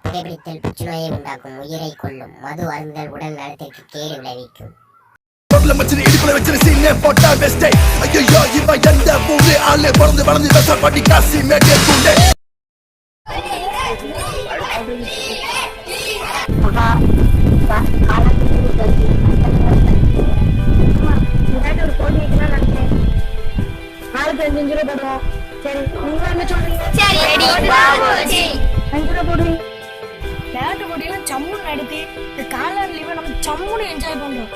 புகைப்பிடித்தல் புற்றுநோயை உண்டாக்கும், உயிரை கொல்லும். மது அருந்துதல் உடல் நலத்திற்கு கேடு விளைவிக்கும். என்ஜாய் பண்றோம்.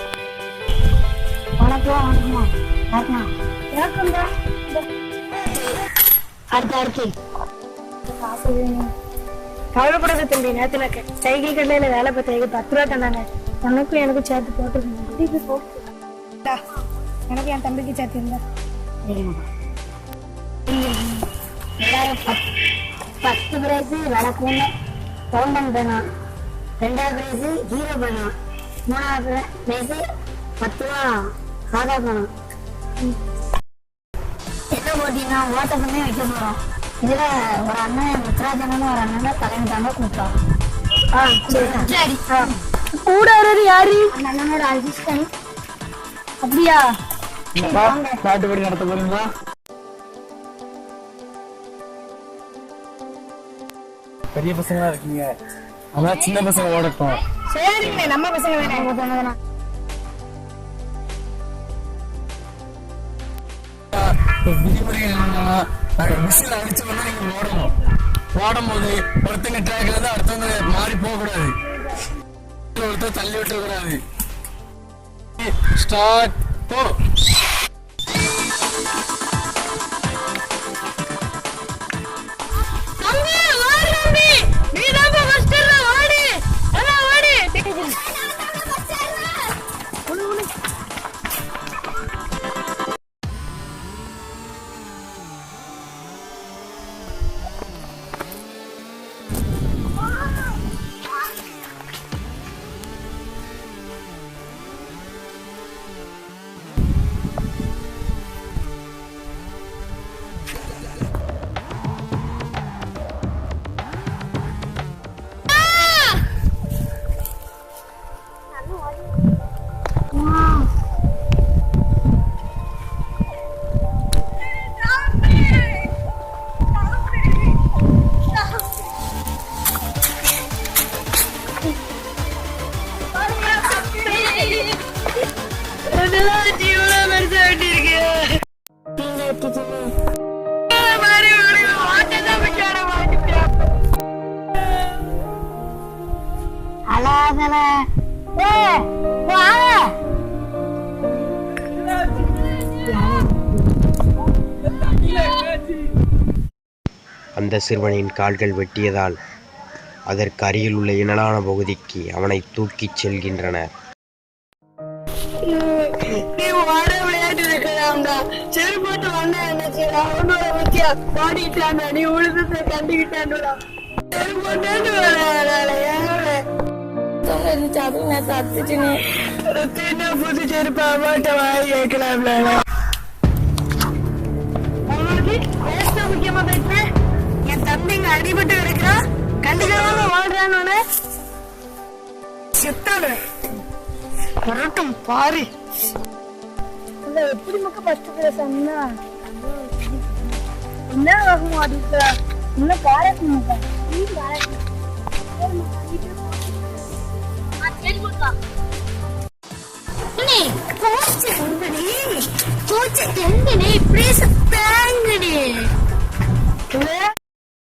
கவலைப்படாத தம்பி, நேத்துல சைக்கிள் கடையில வேலை பார்த்த 10 ரூபா தந்தாங்க. உனக்கும் எனக்கும் சேர்த்து போட்டு எனக்கு என் தம்பிக்கு சேர்த்து இருந்தா 10 பிரைஸ் வழக்கம் கவுண்டன் பண்ணோம், 2வது பிரைஸ் ஹீரோ பண்ணோம், 3வது பிரைஸ் 10 ரூபா சாதா பணம். என்ன போட்டீங்கன்னா ஓட்ட பண்ணி வைக்க போறோம். இதுல ஒரு அண்ணன் முத்துராஜன் ஒரு அண்ணன் தலைமை தாங்க கூப்பிட்டோம். சரி கூட யாரு? அந்த அண்ணனோட அசிஸ்டன்ட். அப்படியா? பாட்டுப்படி நடத்த போறீங்களா? பெரிய பசங்களா இருக்கீங்க, அதான் சின்ன பசங்க ஓடட்டும். சரிங்க, நம்ம பசங்க வேணாம். விதிமுறைகள் என்னன்னா, விசில் அடிச்சோம்னா நீங்க ஓடணும். ஓடும் போது ஒருத்தங்க ட்ராக்ல இருந்து அடுத்தவங்க மாறி போக கூடாது, ஒருத்தர் தள்ளி விட்டுற கூடாது. ஸ்டார்ட் போ. அந்த சிறுவனின் கால்கள் வெட்டியதால் அதற்கு அருகில் உள்ள இனலான பகுதிக்கு அவனை தூக்கிச் செல்கின்றனர். புது செருப்பா மாட்ட வாங்கி கேட்கலாம். முக்கியமா போயிட்டு என் தம்பிங்க அடிபட்டு கிடைக்கிறா, கண்டுக்காம வாழ்றான்னு செத்தான வரட்டும் பாரு. எப்படி மக்கள் ஃபர்ஸ்ட் பிளேஸ் அண்ணா என்ன ஆகும்? அதுக்கு இன்னும் பாராட்டணும்.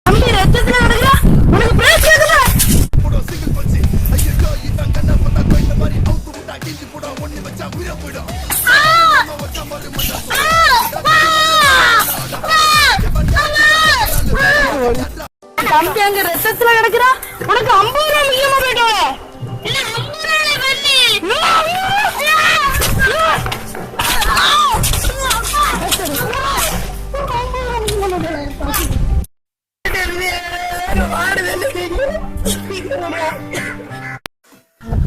தம்பி ரத்தத்துல நடக்கிறா, உனக்கு பிரேக் கேட்கல. தம்பி அங்க ரத்தத்துல கிடக்குறா, உனக்கு 50 ரூபா முக்கியமா போயிட்டோம்.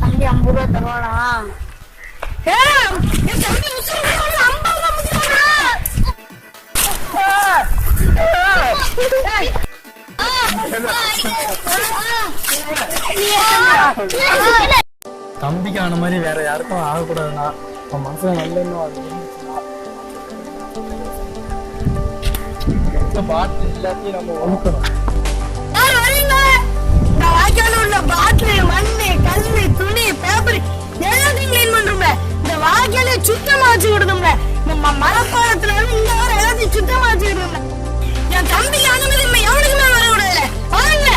தம்பி 50 ரூபா தருவானா? தம்பிக்கு ஆன மாதிரி வேற யாருக்கும் ஆகக்கூடாதுன்னா அவன் மனசுல நல்ல எண்ணம் அது பாட்டில் எல்லாத்தையும் நம்ம ஒழுக்கணும். உள்ள பாட்டில் மண்ணு கல்லு துணி பேப்பர் எல்லாத்தையும் கிளீன் பண்றோம்ல. இந்த வாய்க்கால சுத்தமா வச்சு விடணும்ல. நம்ம மரப்பாலத்துல இந்த வாரம் எல்லாத்தையும் சுத்தமா வச்சு விடணும்ல. என் தம்பிக்கு அனுமதி இல்லை, எவனுக்குமே வர விடல. வாங்க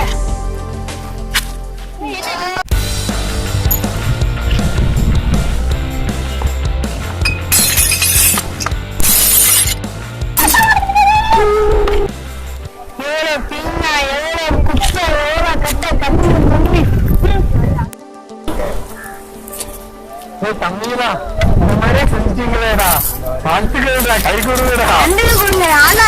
தம்பிடா இந்த மாதிரியே செஞ்சீங்களேடா, வாழ்த்துக்கள்டா, கை கொடுங்கடா. கொடுங்க. ஆனா